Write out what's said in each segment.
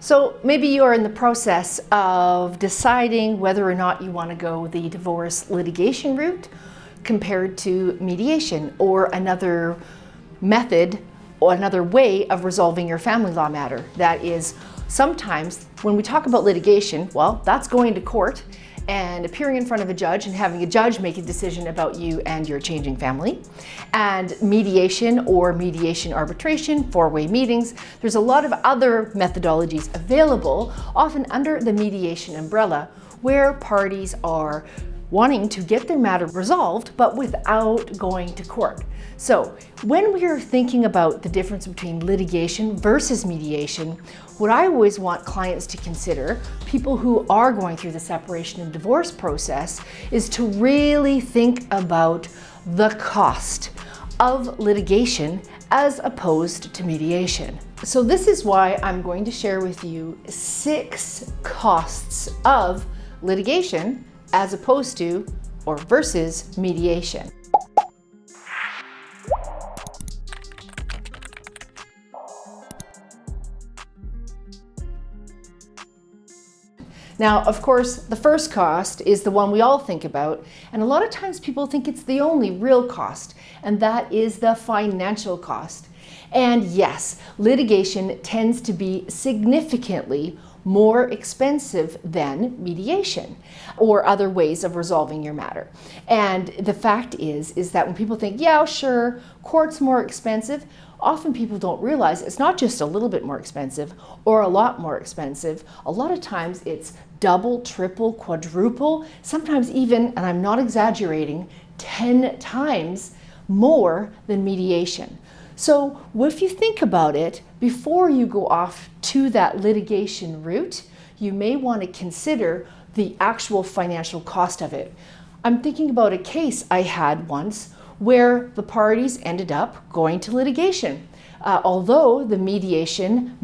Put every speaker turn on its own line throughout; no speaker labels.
So maybe you're in the process of deciding whether or not you want to go the divorce litigation route compared to mediation, or another method or another way of resolving your family law matter. That is, sometimes when we talk about litigation, well, that's going to court and appearing in front of a judge and having a judge make a decision about you and your changing family. And mediation or mediation arbitration, four-way meetings, there's a lot of other methodologies available, often under the mediation umbrella, where parties are wanting to get their matter resolved, but without going to court. So when we are thinking about the difference between litigation versus mediation, what I always want clients to consider, people who are going through the separation and divorce process, is to really think about the cost of litigation as opposed to mediation. So this is why I'm going to share with you 6 costs of litigation as opposed to or versus mediation. Now, of course, the first cost is the one we all think about, and a lot of times people think it's the only real cost, and that is the financial cost. And yes, litigation tends to be significantly more expensive than mediation or other ways of resolving your matter. And the fact is that when people think, yeah, sure, court's more expensive, often people don't realize it's not just a little bit more expensive or a lot more expensive. A lot of times it's double, triple, quadruple, sometimes even, and I'm not exaggerating, 10 times more than mediation. So if you think about it, before you go off to that litigation route, you may want to consider the actual financial cost of it. I'm thinking about a case I had once where the parties ended up going to litigation. Although the mediation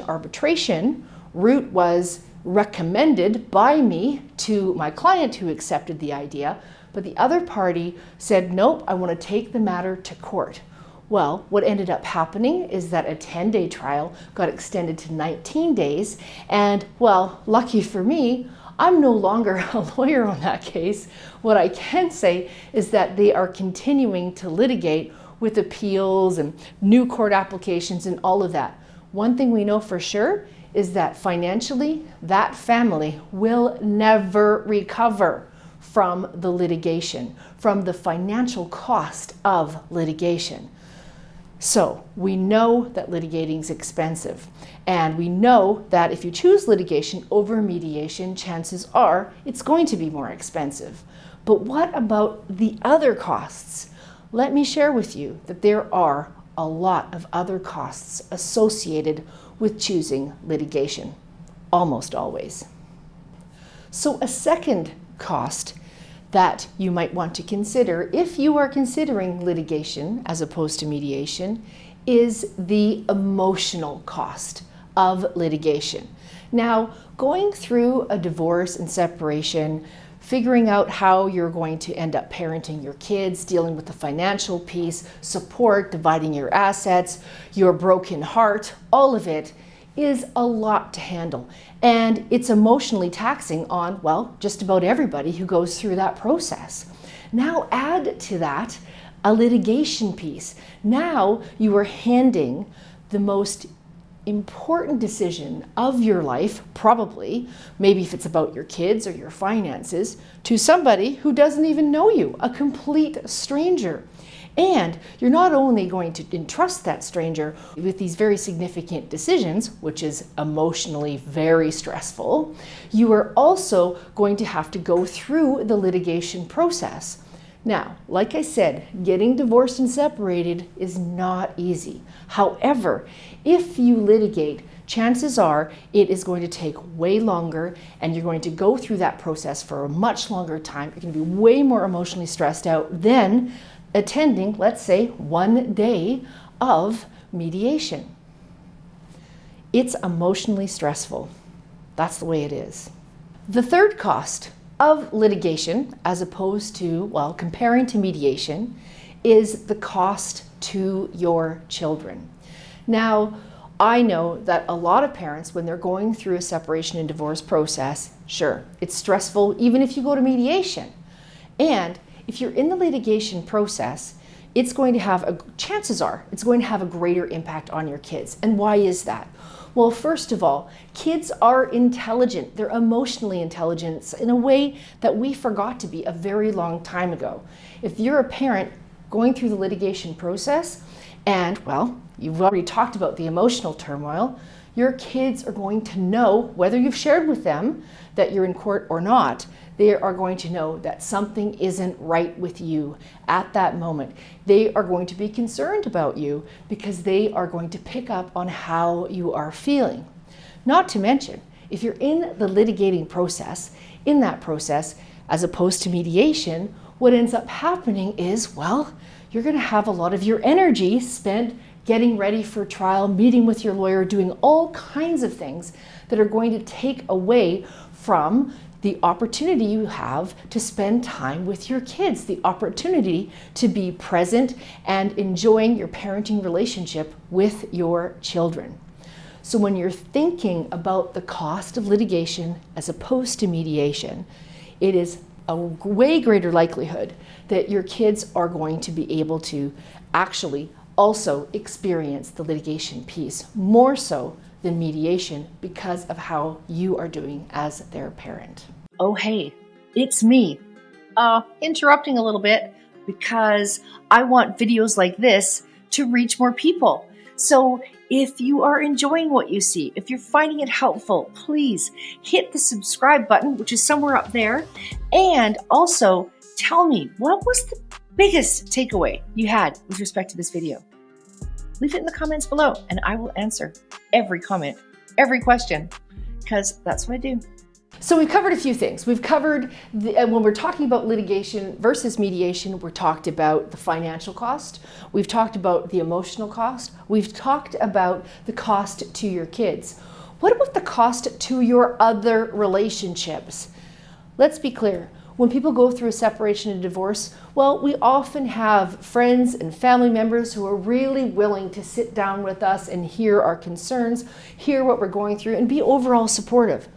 arbitration route was recommended by me to my client who accepted the idea, but the other party said, nope, I want to take the matter to court. Well, what ended up happening is that a 10-day trial got extended to 19 days, and well, lucky for me, I'm no longer a lawyer on that case. What I can say is that they are continuing to litigate with appeals and new court applications and all of that. One thing we know for sure is that financially, that family will never recover from the litigation, from the financial cost of litigation. So we know that litigating is expensive, and we know that if you choose litigation over mediation, chances are it's going to be more expensive. But what about the other costs? Let me share with you that there are a lot of other costs associated with choosing litigation, almost always. So a second cost that you might want to consider if you are considering litigation as opposed to mediation is the emotional cost of litigation. Now, going through a divorce and separation, figuring out how you're going to end up parenting your kids, dealing with the financial piece, support, dividing your assets, your broken heart, all of it is a lot to handle. And it's emotionally taxing on, well, just about everybody who goes through that process. Now add to that a litigation piece. Now you are handing the most important decision of your life, probably, maybe if it's about your kids or your finances, to somebody who doesn't even know you, a complete stranger. And you're not only going to entrust that stranger with these very significant decisions, which is emotionally very stressful, you are also going to have to go through the litigation process. Now, like I said, getting divorced and separated is not easy. However, if you litigate, chances are it is going to take way longer, and you're going to go through that process for a much longer time. You're going to be way more emotionally stressed out than attending, let's say, 1 day of mediation. It's emotionally stressful. That's the way it is. The third cost of litigation, as opposed to, well, comparing to mediation, is the cost to your children. Now, I know that a lot of parents, when they're going through a separation and divorce process, sure, it's stressful even if you go to mediation. And if you're in the litigation process, it's going to have chances are it's going to have a greater impact on your kids. And why is that? Well, first of all, kids are intelligent. They're emotionally intelligent in a way that we forgot to be a very long time ago. If you're a parent going through the litigation process and, well, you've already talked about the emotional turmoil, your kids are going to know, whether you've shared with them that you're in court or not, they are going to know that something isn't right with you at that moment. They are going to be concerned about you because they are going to pick up on how you are feeling. Not to mention, if you're in the litigating process, in that process, as opposed to mediation, what ends up happening is, well, you're going to have a lot of your energy spent getting ready for trial, meeting with your lawyer, doing all kinds of things that are going to take away from the opportunity you have to spend time with your kids, the opportunity to be present and enjoying your parenting relationship with your children. So when you're thinking about the cost of litigation as opposed to mediation, it is a way greater likelihood that your kids are going to be able to actually also experience the litigation piece more so than mediation because of how you are doing as their parent. Oh, hey, it's me. Interrupting a little bit because I want videos like this to reach more people. So if you are enjoying what you see, if you're finding it helpful, please hit the subscribe button, which is somewhere up there. And also tell me, what was the biggest takeaway you had with respect to this video? Leave it in the comments below and I will answer every comment, every question, because that's what I do. So we've covered a few things. We've covered, when we're talking about litigation versus mediation, we're talked about the financial cost. We've talked about the emotional cost. We've talked about the cost to your kids. What about the cost to your other relationships? Let's be clear. When people go through a separation and divorce, well, we often have friends and family members who are really willing to sit down with us and hear our concerns, hear what we're going through, and be overall supportive.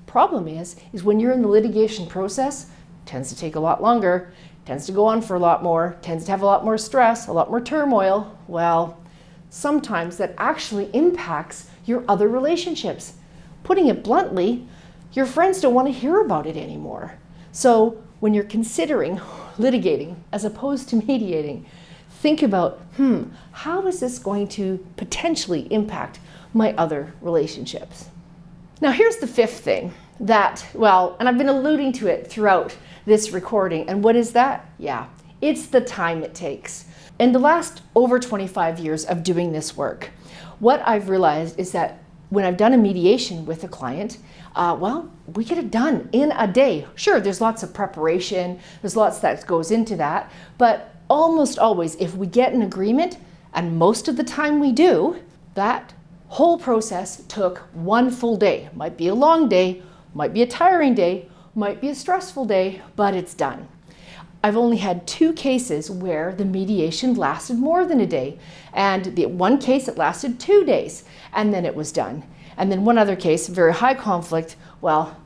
Problem is when you're in the litigation process, it tends to take a lot longer, tends to go on for a lot more, tends to have a lot more stress, a lot more turmoil. Well, sometimes that actually impacts your other relationships. Putting it bluntly, your friends don't want to hear about it anymore. So when you're considering litigating as opposed to mediating, think about, how is this going to potentially impact my other relationships? Now here's the fifth thing that, well, and I've been alluding to it throughout this recording, and what is that? Yeah, it's the time it takes. In the last over 25 years of doing this work, what I've realized is that when I've done a mediation with a client, well, we get it done in a day. Sure, there's lots of preparation, there's lots that goes into that, but almost always if we get an agreement, and most of the time we do, that whole process took one full day. Might be a long day, might be a tiring day, might be a stressful day, but it's done. I've only had 2 cases where the mediation lasted more than a day, and the one case it lasted 2 days, and then it was done. And then one other case, very high conflict, well,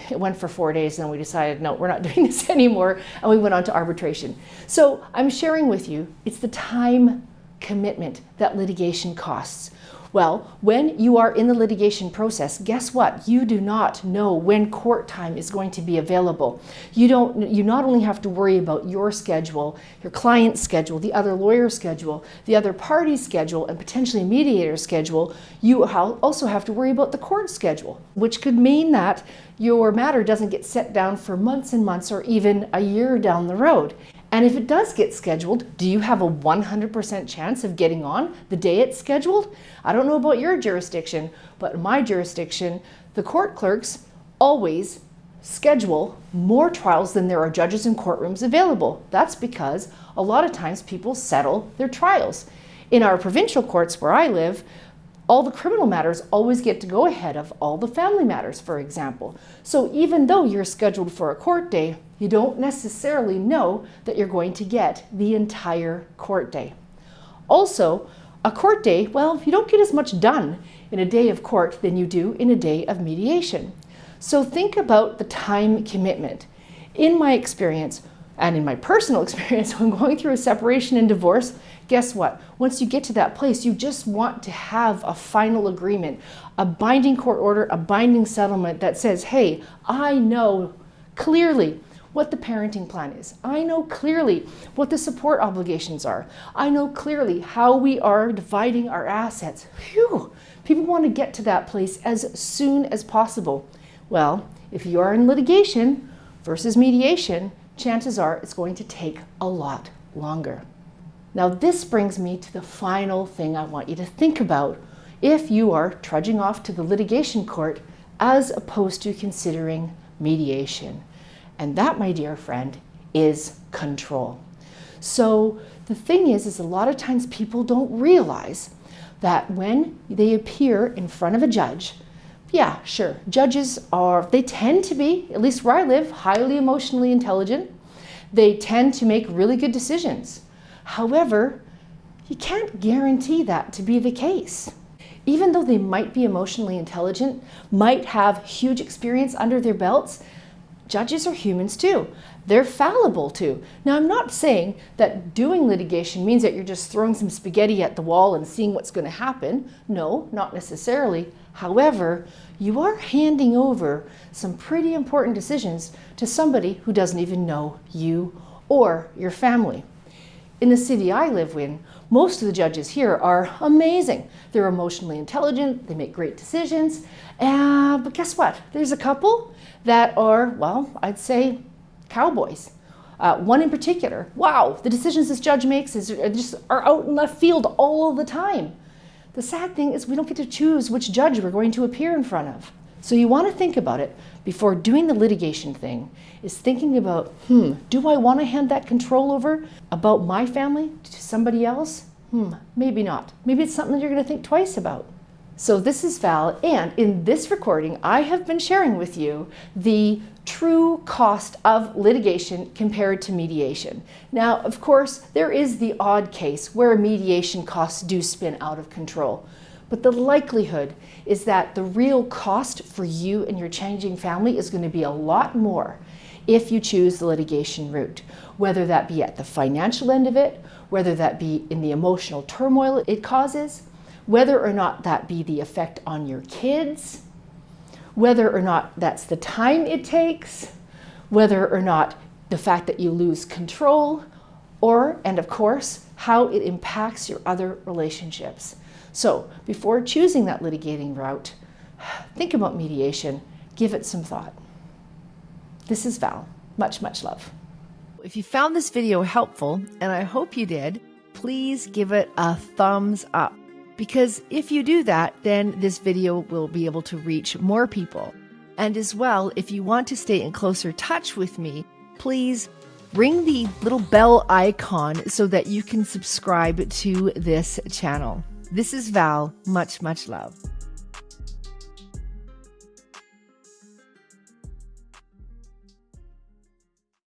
it went for 4 days, and then we decided, no, we're not doing this anymore, and we went on to arbitration. So I'm sharing with you, it's the time commitment that litigation costs. Well, when you are in the litigation process, guess what? You do not know when court time is going to be available. You not only have to worry about your schedule, your client's schedule, the other lawyer's schedule, the other party's schedule, and potentially a mediator's schedule, you also have to worry about the court schedule, which could mean that your matter doesn't get set down for months and months or even a year down the road. And if it does get scheduled, do you have a 100% chance of getting on the day it's scheduled? I don't know about your jurisdiction, but in my jurisdiction, the court clerks always schedule more trials than there are judges and courtrooms available. That's because a lot of times people settle their trials. In our provincial courts where I live, all the criminal matters always get to go ahead of all the family matters, for example. So even though you're scheduled for a court day, you don't necessarily know that you're going to get the entire court day. Also, a court day, well, you don't get as much done in a day of court than you do in a day of mediation. So think about the time commitment. In my experience, and in my personal experience, when going through a separation and divorce, guess what? Once you get to that place, you just want to have a final agreement, a binding court order, a binding settlement that says, hey, I know clearly what the parenting plan is. I know clearly what the support obligations are. I know clearly how we are dividing our assets. Phew! People want to get to that place as soon as possible. Well, if you are in litigation versus mediation, chances are it's going to take a lot longer. Now, this brings me to the final thing I want you to think about if you are trudging off to the litigation court as opposed to considering mediation. And that, my dear friend, is control. So the thing is a lot of times people don't realize that when they appear in front of a judge, yeah, sure, judges they tend to be, at least where I live, highly emotionally intelligent. They tend to make really good decisions. However, you can't guarantee that to be the case. Even though they might be emotionally intelligent, might have huge experience under their belts, judges are humans too. They're fallible too. Now, I'm not saying that doing litigation means that you're just throwing some spaghetti at the wall and seeing what's going to happen. No, not necessarily. However, you are handing over some pretty important decisions to somebody who doesn't even know you or your family. In the city I live in, most of the judges here are amazing. They're emotionally intelligent, they make great decisions, but guess what? There's a couple that are, well, I'd say cowboys. One in particular, wow, the decisions this judge makes are out in left field all the time. The sad thing is we don't get to choose which judge we're going to appear in front of. So you want to think about it before doing the litigation thing, is thinking about, do I want to hand that control over about my family to somebody else? Maybe not. Maybe it's something you're going to think twice about. So this is Val, and in this recording, I have been sharing with you the true cost of litigation compared to mediation. Now, of course, there is the odd case where mediation costs do spin out of control. But the likelihood is that the real cost for you and your changing family is going to be a lot more if you choose the litigation route, whether that be at the financial end of it, whether that be in the emotional turmoil it causes, whether or not that be the effect on your kids, whether or not that's the time it takes, whether or not the fact that you lose control, and of course, how it impacts your other relationships. So before choosing that litigating route, think about mediation, give it some thought. This is Val. Much, much love. If you found this video helpful, and I hope you did, please give it a thumbs up. Because if you do that, then this video will be able to reach more people. And as well, if you want to stay in closer touch with me, please ring the little bell icon so that you can subscribe to this channel. This is Val. Much, much love.